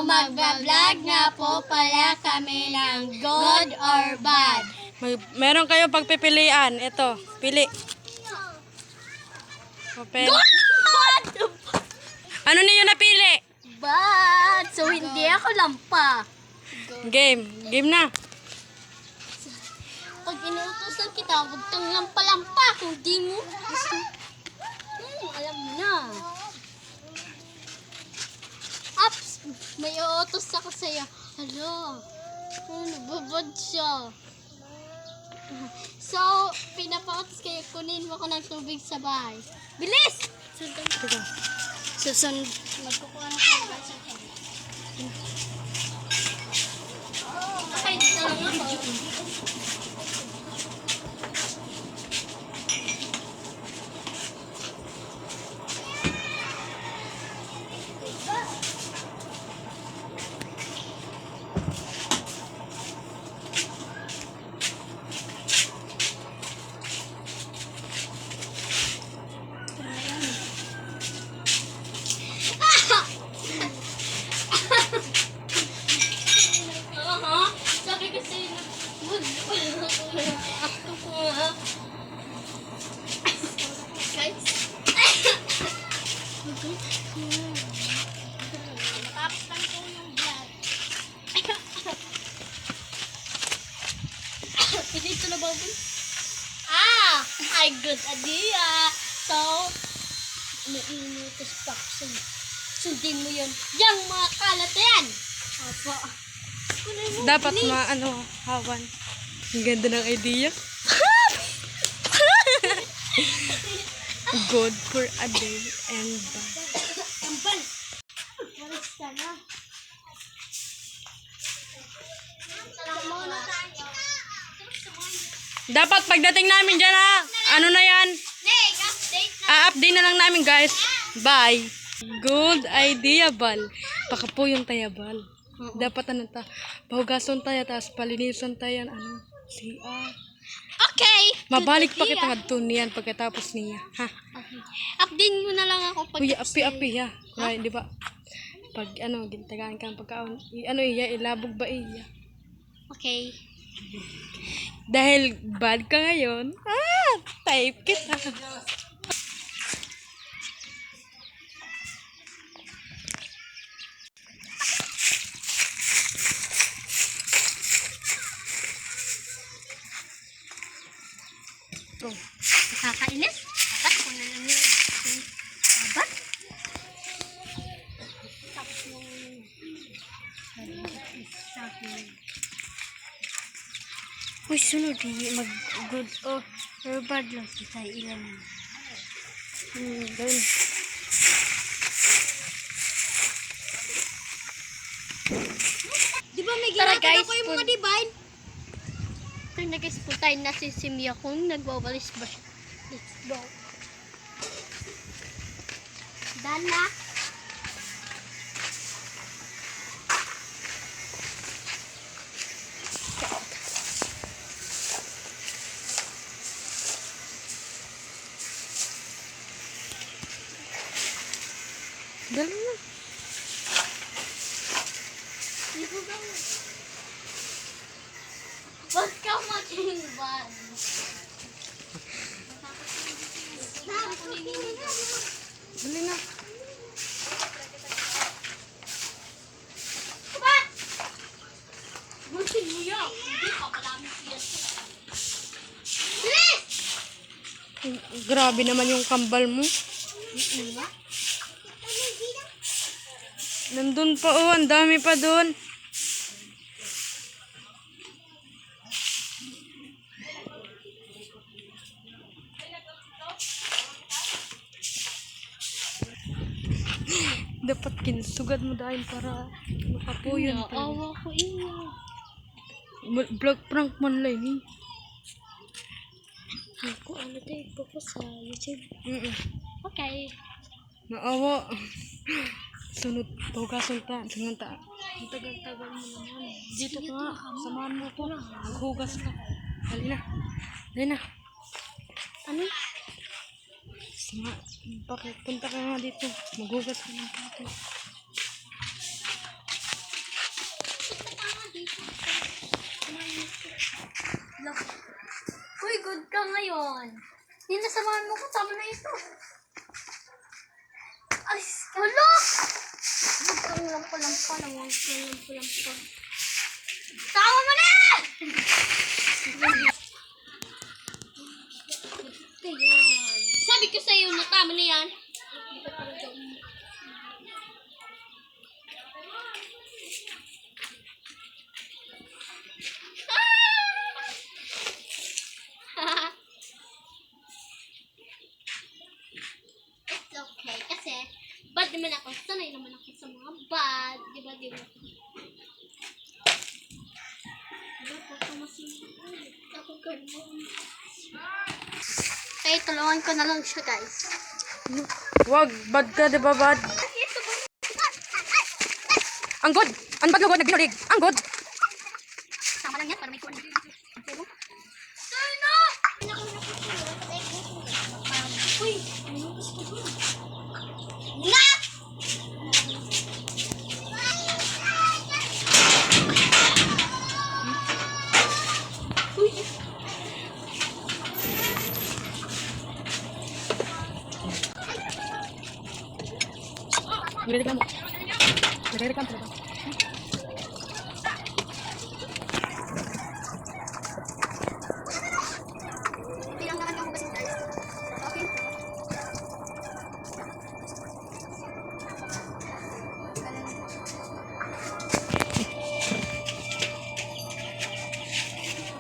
magbablog nga po pala kami ng good or bad. Meron kayo pagpipilian. Ito, pili. Open. Bad! Ano niyo napili? Bad! So hindi ako lampa. Game. Game na. Pag inuutosan kita, huwag kang lampa-lampa kung di mo gusto. Alam mo na. Ups! May uutos ako sa'yo. Hala, nababad siya. So, pinapautos kayo, kunin mo ko ng tubig sa bahay. Bilis! Susunod. Magkukuha na kayo ba sa tubig? Okay, dito lang ako. Sabi ko sa'yo guys. Matapos lang ko yung vlog. Pwede ito na babon? Ay good idea. So, nainutos pa ko sa'yo. Sundin mo yun. Yang mga kalat na yan. Opo. Dapat hawan. Ang ganda ng idea. Good for a day and bad. Ambal. Walis ka na. Dapat pagdating namin dyan ano na yan? Update na lang namin guys. Bye. Good idea, Bal. Baka po yung tayo, Bal. Dapat pahugason tayo, tapos palinisan tayo, CR. Okay. Mabalik pa kita nga niyan pagkatapos niya. Ha? Okay. Update mo na lang ako pag Uy, api ha. Right, di ba? Pag gintagaan ka ng pagkaon, ilabog ba iya? Okay. Dahil bad ka ngayon, type kita. Nakakainis? Dapat ko na lang yun. Dapat? Tapos mong uy, sunod mag-good or bad lang kita ilan. Ganun. Di ba may ginagawa ko yung mga divine? Tara na guys, puntahin na si Simia kung nagwawalis ba siya. Let's go. Dana. Dali na. Huwag ka maging bad. Dali na. Buti mo yan. Hindi ka palami siya. Bilis! Grabe naman yung kambal mo. Nandun pa ang dami pa doon. Dapat kinsugad mo dahil para makapuyon. Naawa ko iyo. Vlog prank man lang eh. Ako tayo po sa YouTube. Okay. Naawa. Sunod, pahugasan ta. Sunod ta. Ang tagal-tagal mo naman. Dito ka nga. Samahan mo ko. Maghugas ka. Dali na. Dali na. Ano? Punta ka nga dito. Maghugas ka ng plato. Uy, good ka ngayon. Hindi nasamahan mo ko. Tama na ito. Ay, wala! Ang lampa-lampa naman. Lampa-lampa. Tawa mo na! Ayan. Sabi ko sa'yo na tama na yan. It's okay. Kasi, bad naman ako. Sanay naman ako sa mga bad. Diba? Kaya tulungan ko na lang siya, guys. Wag, bad ka, di ba bad? Ang good! Ang bad lugod, nagbinulig! Ang good! Tama lang yan para may kuwan. Uy! Na! Nagre-reklamo. Nagre-reklamo talaga. Bilang naman yung hugasin, guys. Okay?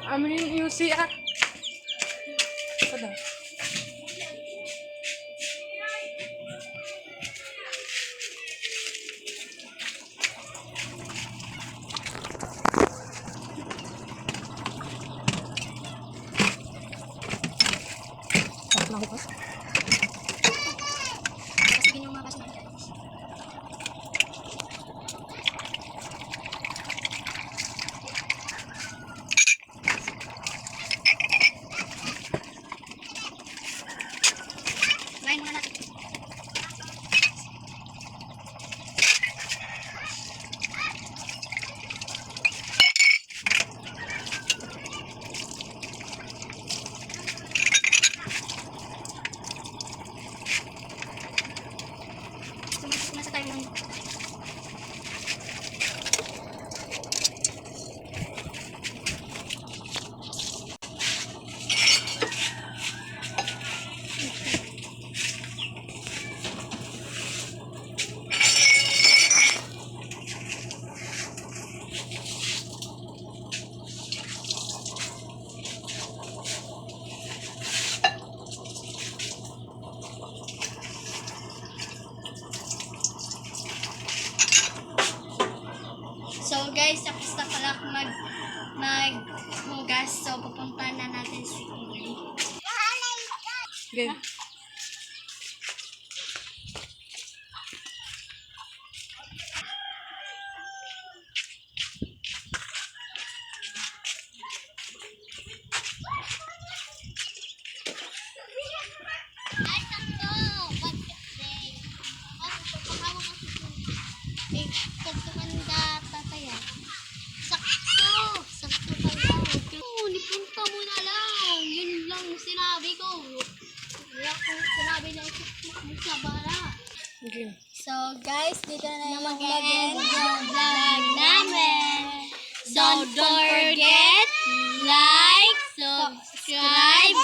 Amin yung UCR. Sada. Sarap na hugas. Sige nyo mga kasi, guys. Try muna natin. Sumasa tayo ng So guys, tapos na pala ako maghugas. So pupunta na natin si Kulay. Okay. Ay, sakto! Pag-day. Pagkakawa ko si Kulay. Eh, pagkakanda tataya. Sakto! Sakto pala. Oh, nipunta mo na lang. Yun lang sinabi ko. Wala akong sinabi na ikot mo sa bara. Okay. So guys, dito na yung vlog namin. So don't forget, like, subscribe,